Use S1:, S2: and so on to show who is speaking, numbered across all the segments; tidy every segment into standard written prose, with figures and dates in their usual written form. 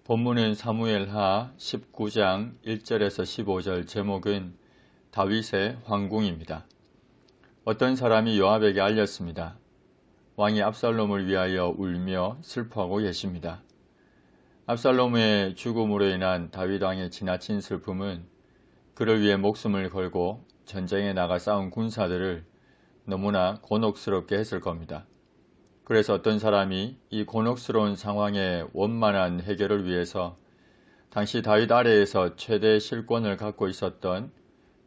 S1: 본문은 사무엘하 19장 1절에서 15절. 제목은 다윗의 황궁입니다. 어떤 사람이 요압에게 알렸습니다. 왕이 압살롬을 위하여 울며 슬퍼하고 계십니다. 압살롬의 죽음으로 인한 다윗 왕의 지나친 슬픔은 그를 위해 목숨을 걸고 전쟁에 나가 싸운 군사들을 너무나 곤혹스럽게 했을 겁니다. 그래서 어떤 사람이 이 곤혹스러운 상황의 원만한 해결을 위해서 당시 다윗 아래에서 최대 실권을 갖고 있었던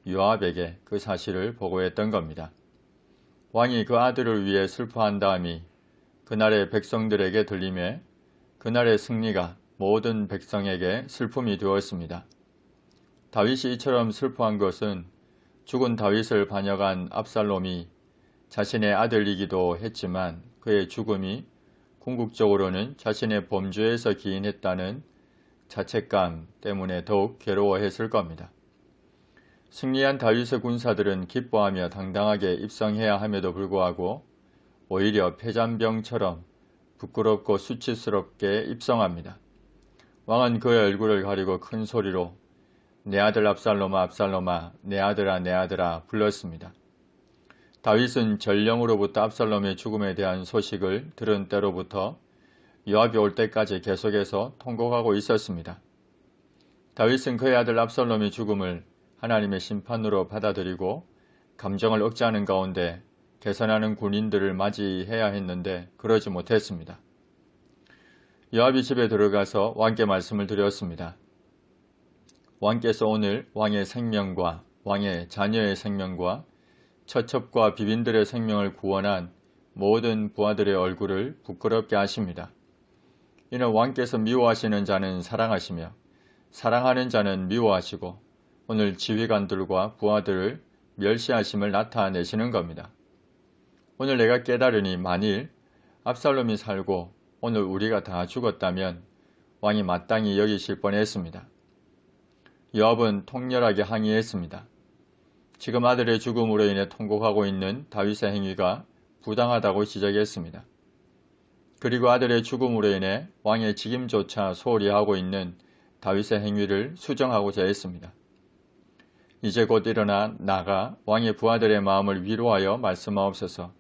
S1: 요압에게 그 사실을 보고했던 겁니다. 왕이 그 아들을 위해 슬퍼한 다음이 그날의 백성들에게 들림에 그날의 승리가 모든 백성에게 슬픔이 되었습니다. 다윗이 이처럼 슬퍼한 것은 죽은 다윗을 반역한 압살롬이 자신의 아들이기도 했지만 그의 죽음이 궁극적으로는 자신의 범죄에서 기인했다는 자책감 때문에 더욱 괴로워했을 겁니다. 승리한 다윗의 군사들은 기뻐하며 당당하게 입성해야 함에도 불구하고 오히려 패잔병처럼 부끄럽고 수치스럽게 입성합니다. 왕은 그의 얼굴을 가리고 큰 소리로 내 아들 압살롬아 압살롬아 내 아들아 내 아들아 불렀습니다. 다윗은 전령으로부터 압살롬의 죽음에 대한 소식을 들은 때로부터 요압이 올 때까지 계속해서 통곡하고 있었습니다. 다윗은 그의 아들 압살롬의 죽음을 하나님의 심판으로 받아들이고 감정을 억제하는 가운데 개선하는 군인들을 맞이해야 했는데 그러지 못했습니다. 요압이 집에 들어가서 왕께 말씀을 드렸습니다. 왕께서 오늘 왕의 생명과 왕의 자녀의 생명과 처첩과 비빈들의 생명을 구원한 모든 부하들의 얼굴을 부끄럽게 하십니다. 이는 왕께서 미워하시는 자는 사랑하시며 사랑하는 자는 미워하시고 오늘 지휘관들과 부하들을 멸시하심을 나타내시는 겁니다. 오늘 내가 깨달으니 만일 압살롬이 살고 오늘 우리가 다 죽었다면 왕이 마땅히 여기실 뻔했습니다. 요압은 통렬하게 항의했습니다. 지금 아들의 죽음으로 인해 통곡하고 있는 다윗의 행위가 부당하다고 지적했습니다. 그리고 아들의 죽음으로 인해 왕의 직임조차 소홀히 하고 있는 다윗의 행위를 수정하고자 했습니다. 이제 곧 일어나 나가 왕의 부하들의 마음을 위로하여 말씀하옵소서.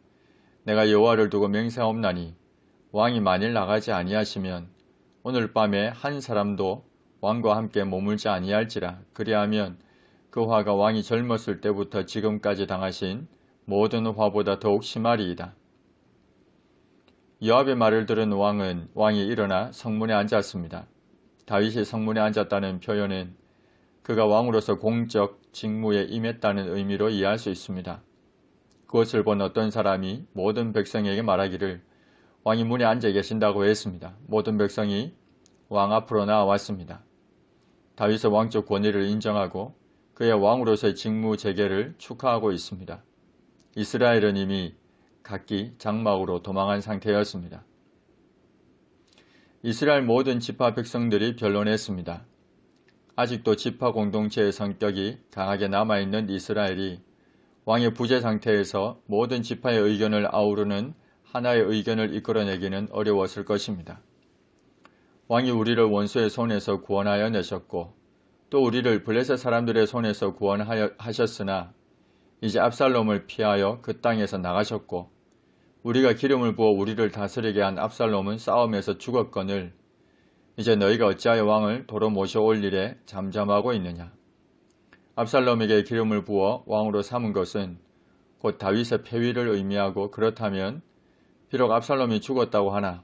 S1: 내가 여호와를 두고 맹세하옵나니 왕이 만일 나가지 아니하시면 오늘 밤에 한 사람도 왕과 함께 머물지 아니할지라. 그리하면 그 화가 왕이 젊었을 때부터 지금까지 당하신 모든 화보다 더욱 심하리이다. 요압의 말을 들은 왕이 일어나 성문에 앉았습니다. 다윗이 성문에 앉았다는 표현은 그가 왕으로서 공적 직무에 임했다는 의미로 이해할 수 있습니다. 그것을 본 어떤 사람이 모든 백성에게 말하기를 왕이 문에 앉아 계신다고 했습니다. 모든 백성이 왕 앞으로 나와왔습니다. 다윗의 왕적 권위를 인정하고 그의 왕으로서의 직무 재개를 축하하고 있습니다. 이스라엘은 이미 각기 장막으로 도망한 상태였습니다. 이스라엘 모든 지파 백성들이 변론했습니다. 아직도 지파 공동체의 성격이 강하게 남아있는 이스라엘이 왕의 부재 상태에서 모든 지파의 의견을 아우르는 하나의 의견을 이끌어내기는 어려웠을 것입니다. 왕이 우리를 원수의 손에서 구원하여 내셨고 또 우리를 블레셋 사람들의 손에서 구원하셨으나 이제 압살롬을 피하여 그 땅에서 나가셨고 우리가 기름을 부어 우리를 다스리게 한 압살롬은 싸움에서 죽었거늘 이제 너희가 어찌하여 왕을 도로 모셔올 일에 잠잠하고 있느냐. 압살롬에게 기름을 부어 왕으로 삼은 것은 곧 다윗의 폐위를 의미하고 그렇다면 비록 압살롬이 죽었다고 하나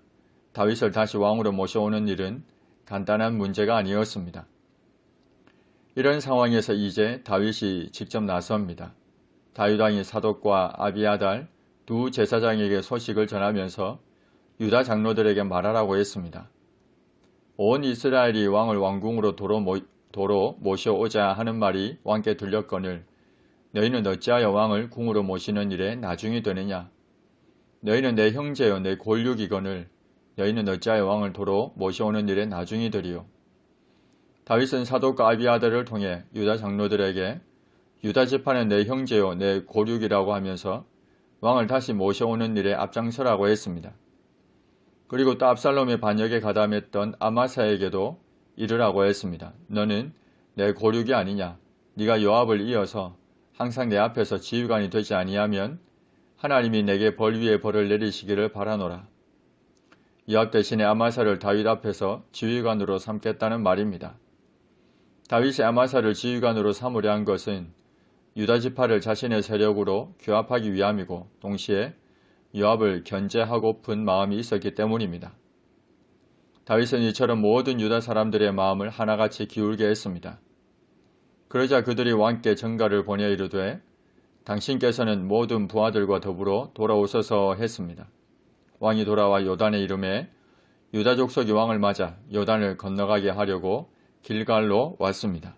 S1: 다윗을 다시 왕으로 모셔오는 일은 간단한 문제가 아니었습니다. 이런 상황에서 이제 다윗이 직접 나섭니다. 다윗 왕이 사독과 아비아달 두 제사장에게 소식을 전하면서 유다 장로들에게 말하라고 했습니다. 온 이스라엘이 왕을 왕궁으로 도로 모셔오자 하는 말이 왕께 들렸거늘 너희는 어찌하여 왕을 궁으로 모시는 일에 나중이 되느냐. 너희는 내 형제여 내 골육이거늘 너희는 어찌하여 왕을 도로 모셔오는 일에 나중이 되리요. 다윗은 사독과 아비아달을 통해 유다 장로들에게 유다 지파는 내 형제요 내 고륙이라고 하면서 왕을 다시 모셔오는 일에 앞장서라고 했습니다. 그리고 또 압살롬의 반역에 가담했던 아마사에게도 이르라고 했습니다. 너는 내 고륙이 아니냐? 네가 요압을 이어서 항상 내 앞에서 지휘관이 되지 아니하면 하나님이 내게 벌 위에 벌을 내리시기를 바라노라. 요압 대신에 아마사를 다윗 앞에서 지휘관으로 삼겠다는 말입니다. 다윗이 아마사를 지휘관으로 삼으려 한 것은 유다 지파를 자신의 세력으로 규합하기 위함이고 동시에 요압을 견제하고픈 마음이 있었기 때문입니다. 다윗은 이처럼 모든 유다 사람들의 마음을 하나같이 기울게 했습니다. 그러자 그들이 왕께 전가를 보내 이르되 당신께서는 모든 부하들과 더불어 돌아오소서 했습니다. 왕이 돌아와 요단에 이름에 유다 족속이 왕을 맞아 요단을 건너가게 하려고 길갈로 왔습니다.